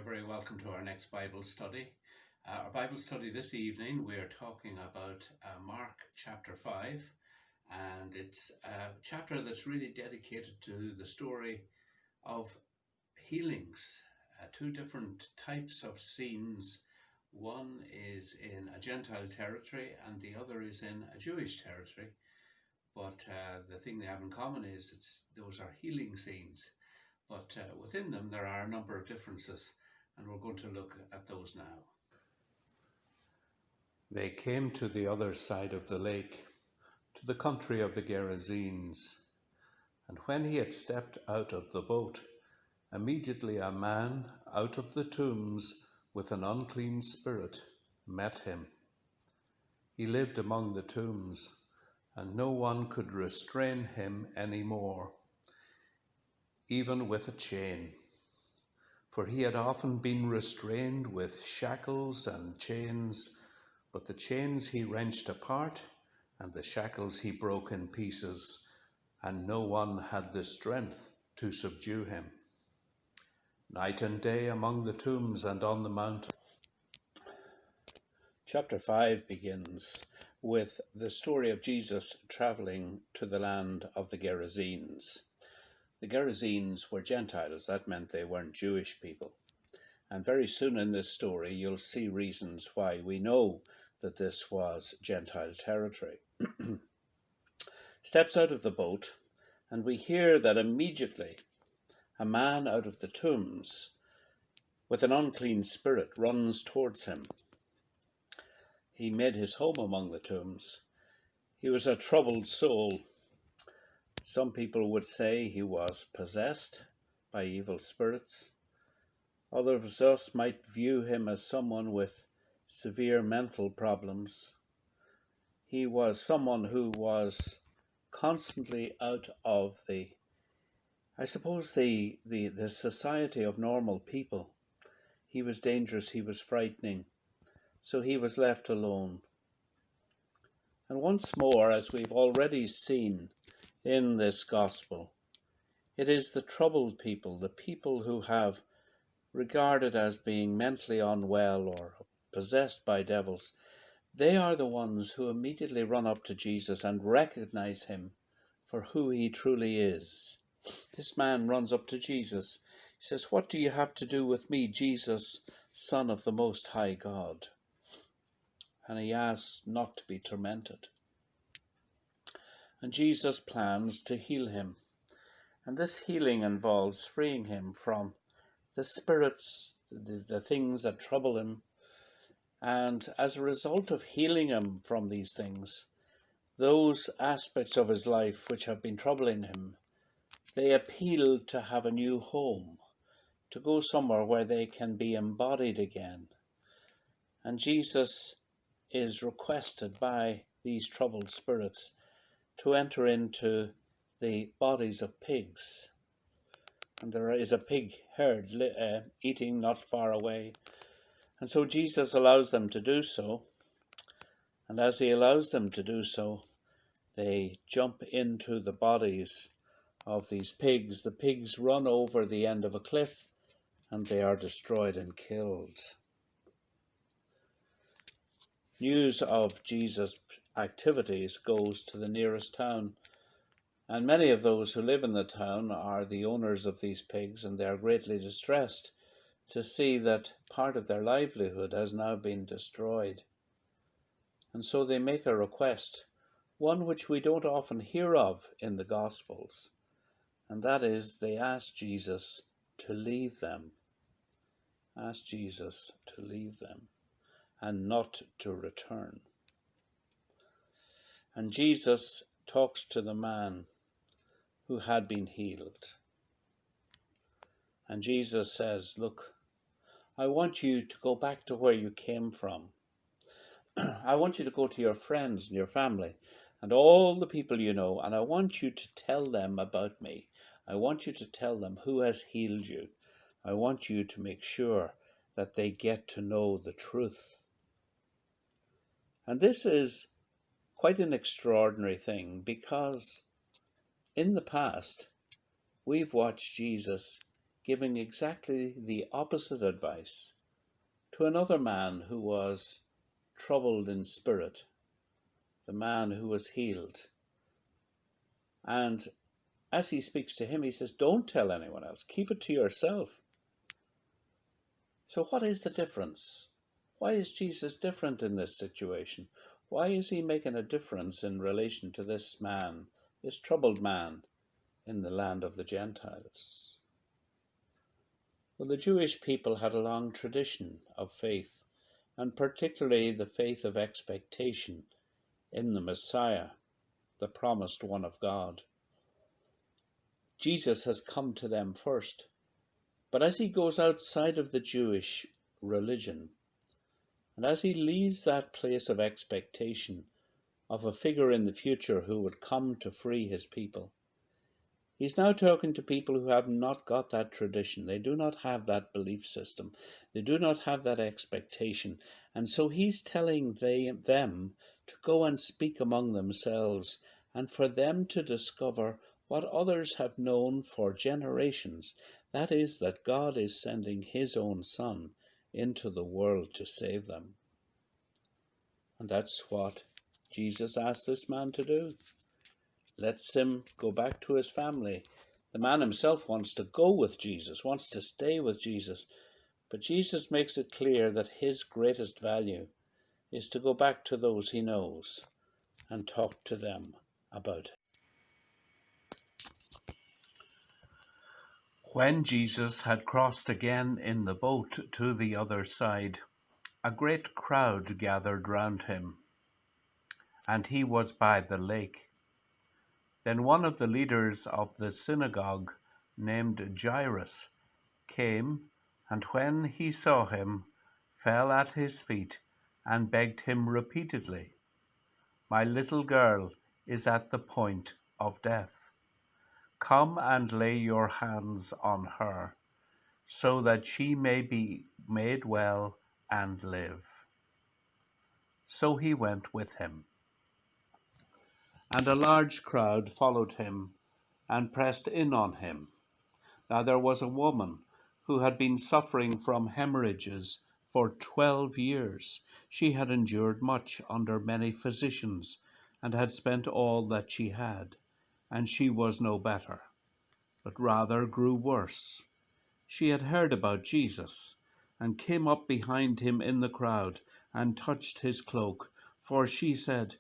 You're very welcome to our next Bible study. Our Bible study this evening, we're talking about Mark chapter 5, and it's a chapter that's really dedicated to the story of healings, two different types of scenes. One is in a Gentile territory and the other is in a Jewish territory. But the thing they have in common is those are healing scenes. But within them, there are a number of differences, and we're going to look at those now. They came to the other side of the lake, to the country of the Gerasenes. And when he had stepped out of the boat, immediately a man out of the tombs with an unclean spirit met him. He lived among the tombs, and no one could restrain him any more, even with a chain. For he had often been restrained with shackles and chains, but the chains he wrenched apart, and the shackles he broke in pieces, and no one had the strength to subdue him. Night and day among the tombs and on the mountain. Chapter 5 begins with the story of Jesus traveling to the land of the Gerasenes. The Gerasenes were Gentiles. That meant they weren't Jewish people. And very soon in this story, you'll see reasons why we know that this was Gentile territory. Steps out of the boat, and we hear that immediately a man out of the tombs with an unclean spirit runs towards him. He made his home among the tombs. He was a troubled soul. Some people would say he was possessed by evil spirits. Others of us might view him as someone with severe mental problems. He was someone who was constantly out of the society of normal people. He was dangerous, he was frightening, so he was left alone. And once more, as we've already seen in this gospel, it is the troubled people, the people who have regarded as being mentally unwell or possessed by devils. They are the ones who immediately run up to Jesus and recognize him for who he truly is. This man runs up to Jesus. He says, "What do you have to do with me, Jesus, Son of the Most High God?" And he asks not to be tormented. And Jesus plans to heal him. And this healing involves freeing him from the spirits, the things that trouble him. And as a result of healing him from these things, those aspects of his life which have been troubling him, they appeal to have a new home, to go somewhere where they can be embodied again. And Jesus is requested by these troubled spirits to enter into the bodies of pigs. And there is a pig herd eating not far away. And so Jesus allows them to do so. And as he allows them to do so, they jump into the bodies of these pigs. The pigs run over the end of a cliff and they are destroyed and killed. News of Jesus' activities goes to the nearest town. And many of those who live in the town are the owners of these pigs, and they are greatly distressed to see that part of their livelihood has now been destroyed. And so they make a request, one which we don't often hear of in the Gospels, and that is they ask Jesus to leave them. Ask Jesus to leave them and not to return. And Jesus talks to the man who had been healed. And Jesus says, "Look, I want you to go back to where you came from. I want you to go to your friends and your family and all the people you know, and I want you to tell them about me. I want you to tell them who has healed you. I want you to make sure that they get to know the truth." And this is quite an extraordinary thing, because in the past we've watched Jesus giving exactly the opposite advice to another man who was troubled in spirit, the man who was healed. And as he speaks to him, he says, don't tell anyone else, keep it to yourself. So what is the difference? Why is Jesus different in this situation? Why is he making a difference in relation to this man, this troubled man in the land of the Gentiles? Well, the Jewish people had a long tradition of faith, and particularly the faith of expectation in the Messiah, the promised one of God. Jesus has come to them first, but as he goes outside of the Jewish religion, and as he leaves that place of expectation of a figure in the future who would come to free his people, he's now talking to people who have not got that tradition. They do not have that belief system. They do not have that expectation. And so he's telling them to go and speak among themselves and for them to discover what others have known for generations. That is, that God is sending his own Son into the world to save them. And that's what Jesus asked this man to do. Lets him go back to his family. The man himself wants to go with Jesus, wants to stay with Jesus. But Jesus makes it clear that his greatest value is to go back to those he knows and talk to them about it. When Jesus had crossed again in the boat to the other side, a great crowd gathered round him, and he was by the lake. Then one of the leaders of the synagogue, named Jairus, came, and when he saw him, fell at his feet and begged him repeatedly, "My little girl is at the point of death. Come and lay your hands on her, so that she may be made well and live." So he went with him. And a large crowd followed him and pressed in on him. Now there was a woman who had been suffering from hemorrhages for 12 years. She had endured much under many physicians and had spent all that she had, and she was no better, but rather grew worse. She had heard about Jesus and came up behind him in the crowd and touched his cloak, for she said,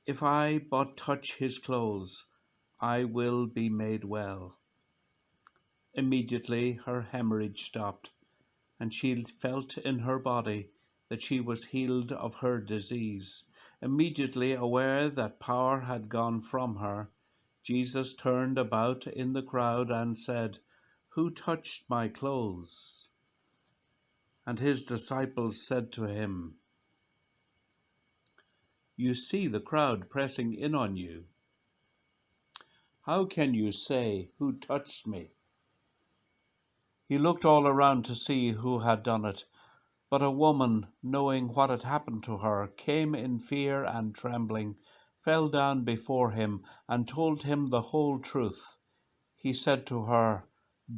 "If I but touch his clothes, I will be made well." Immediately her hemorrhage stopped, and she felt in her body that she was healed of her disease. Immediately aware that power had gone from her, Jesus turned about in the crowd and said, "Who touched my clothes?" And his disciples said to him, "You see the crowd pressing in on you. How can you say, 'Who touched me?'" He looked all around to see who had done it, but a woman, knowing what had happened to her, came in fear and trembling, fell down before him, and told him the whole truth. He said to her,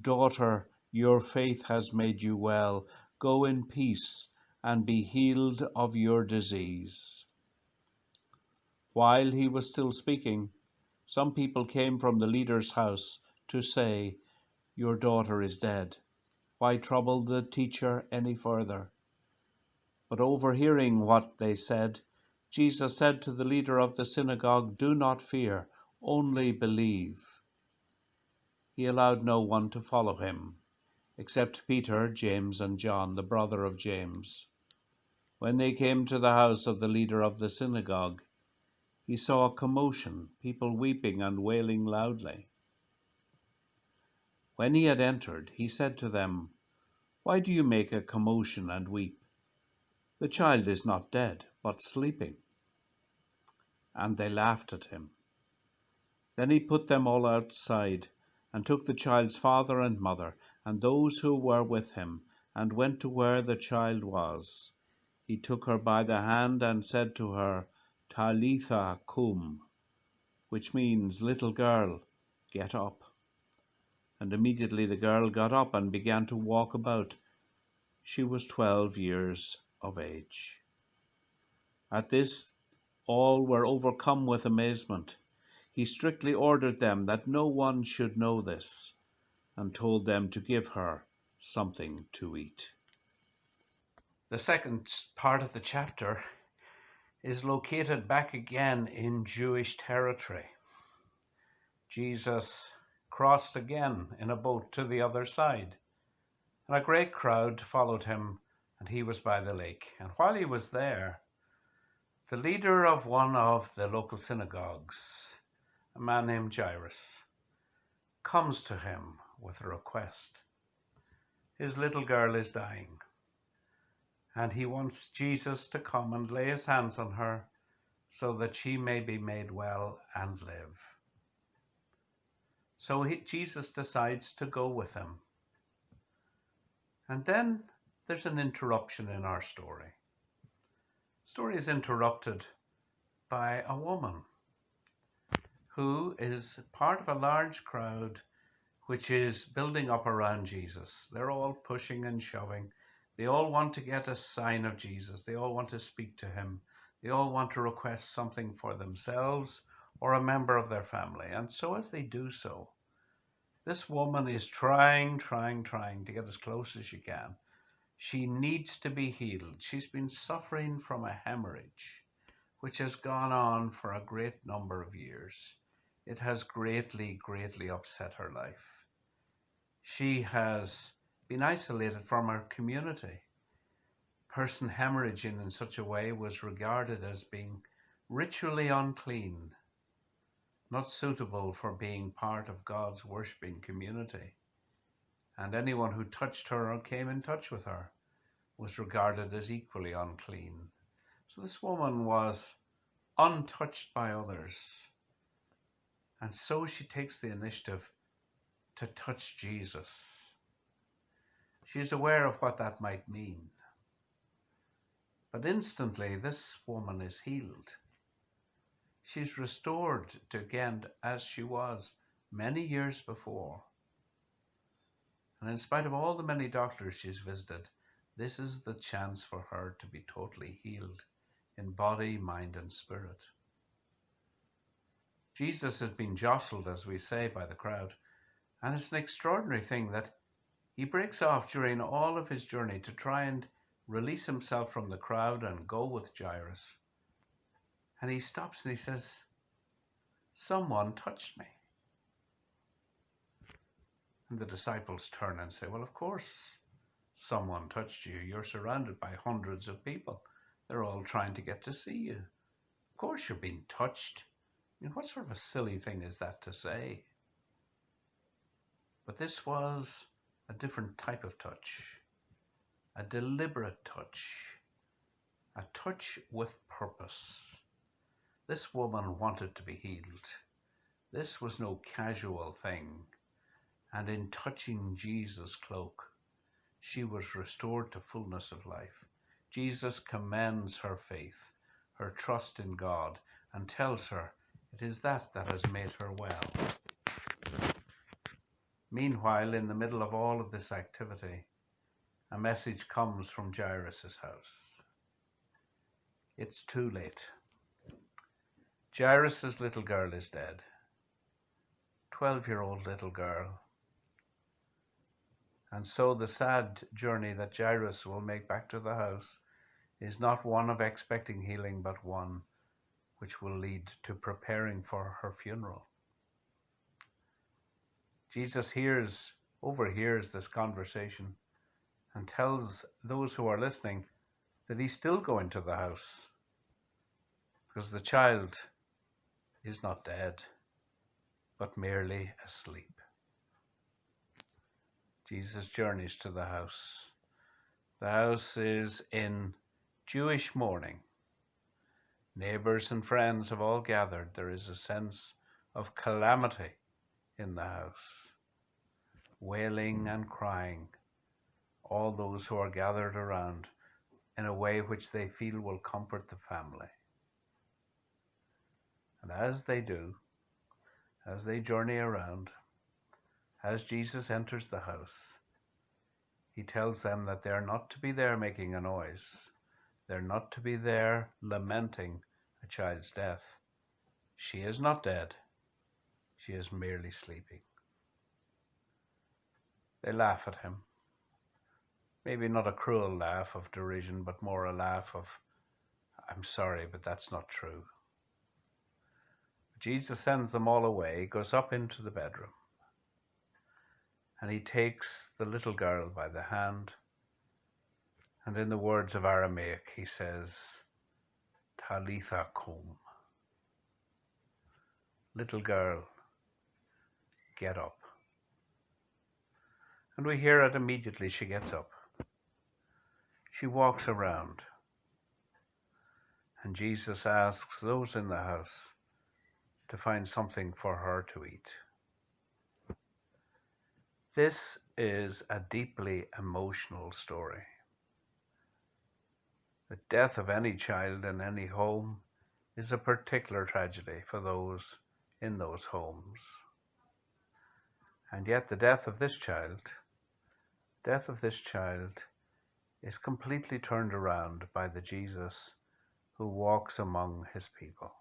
"Daughter, your faith has made you well. Go in peace and be healed of your disease." While he was still speaking, some people came from the leader's house to say, "Your daughter is dead. Why trouble the teacher any further?" But overhearing what they said, Jesus said to the leader of the synagogue, "Do not fear, only believe." He allowed no one to follow him, except Peter, James, and John, the brother of James. When they came to the house of the leader of the synagogue, he saw a commotion, people weeping and wailing loudly. When he had entered, he said to them, "Why do you make a commotion and weep? The child is not dead, but sleeping." And they laughed at him. Then he put them all outside, and took the child's father and mother, and those who were with him, and went to where the child was. He took her by the hand and said to her, "Talitha cum," which means, "Little girl, get up." And immediately the girl got up and began to walk about. She was 12 years of age. At this, all were overcome with amazement. He strictly ordered them that no one should know this, and told them to give her something to eat. The second part of the chapter is located back again in Jewish territory. Jesus crossed again in a boat to the other side, and a great crowd followed him, and he was by the lake. And while he was there, the leader of one of the local synagogues, a man named Jairus, comes to him with a request. His little girl is dying, and he wants Jesus to come and lay his hands on her so that she may be made well and live. So Jesus decides to go with him. And then there's an interruption in our story. The story is interrupted by a woman who is part of a large crowd which is building up around Jesus. They're all pushing and shoving. They all want to get a sign of Jesus. They all want to speak to him. They all want to request something for themselves or a member of their family. And so as they do so, this woman is trying to get as close as she can. She needs to be healed. She's been suffering from a hemorrhage, which has gone on for a great number of years. It has greatly upset her life. She has been isolated from her community. Person hemorrhaging in such a way was regarded as being ritually unclean, not suitable for being part of God's worshipping community. And anyone who touched her or came in touch with her was regarded as equally unclean. So this woman was untouched by others. And so she takes the initiative to touch Jesus. She's aware of what that might mean. But instantly this woman is healed. She's restored to again as she was many years before. And in spite of all the many doctors she's visited, this is the chance for her to be totally healed in body, mind, and spirit. Jesus has been jostled, as we say, by the crowd. And it's an extraordinary thing that he breaks off during all of his journey to try and release himself from the crowd and go with Jairus. And he stops and he says, "Someone touched me." And the disciples turn and say, "Well, of course, someone touched you. You're surrounded by hundreds of people. They're all trying to get to see you. Of course you're being touched. I mean, what sort of a silly thing is that to say?" But this was a different type of touch, a deliberate touch, a touch with purpose. This woman wanted to be healed. This was no casual thing. And in touching Jesus' cloak, she was restored to fullness of life. Jesus commends her faith, her trust in God, and tells her it is that has made her well. Meanwhile, in the middle of all of this activity, a message comes from Jairus' house. It's too late. Jairus' little girl is dead. 12-year-old little girl. And so the sad journey that Jairus will make back to the house is not one of expecting healing, but one which will lead to preparing for her funeral. Jesus overhears this conversation and tells those who are listening that he's still going to the house because the child is not dead, but merely asleep. Jesus journeys to the house. The house is in Jewish mourning. Neighbors and friends have all gathered. There is a sense of calamity in the house. Wailing and crying, all those who are gathered around in a way which they feel will comfort the family. And as they do, as they journey around, As Jesus enters the house, he tells them that they're not to be there making a noise. They're not to be there lamenting a child's death. She is not dead. She is merely sleeping. They laugh at him. Maybe not a cruel laugh of derision, but more a laugh of, I'm sorry, but that's not true. Jesus sends them all away, goes up into the bedroom, and he takes the little girl by the hand, and in the words of Aramaic, he says, Talitha kum. Little girl, get up. And we hear it immediately. She gets up. She walks around. And Jesus asks those in the house to find something for her to eat. This is a deeply emotional story. The death of any child in any home is a particular tragedy for those in those homes. And yet the death of this child is completely turned around by the Jesus who walks among his people.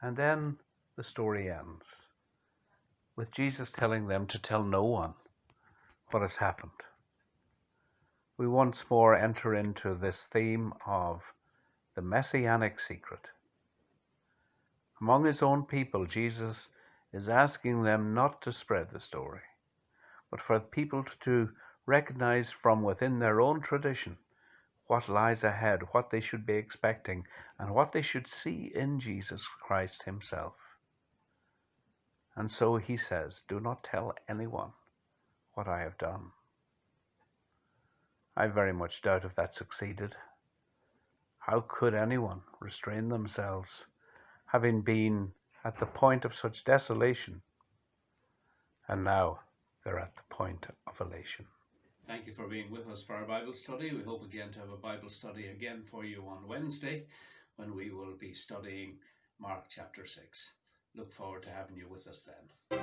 And then the story ends with Jesus telling them to tell no one what has happened. We once more enter into this theme of the messianic secret. Among his own people, Jesus is asking them not to spread the story, but for people to recognize from within their own tradition what lies ahead, what they should be expecting, and what they should see in Jesus Christ himself. And so he says, do not tell anyone what I have done. I very much doubt if that succeeded. How could anyone restrain themselves, having been at the point of such desolation, and now they're at the point of elation? Thank you for being with us for our Bible study. We hope again to have a Bible study again for you on Wednesday, when we will be studying Mark chapter 6. Look forward to having you with us then.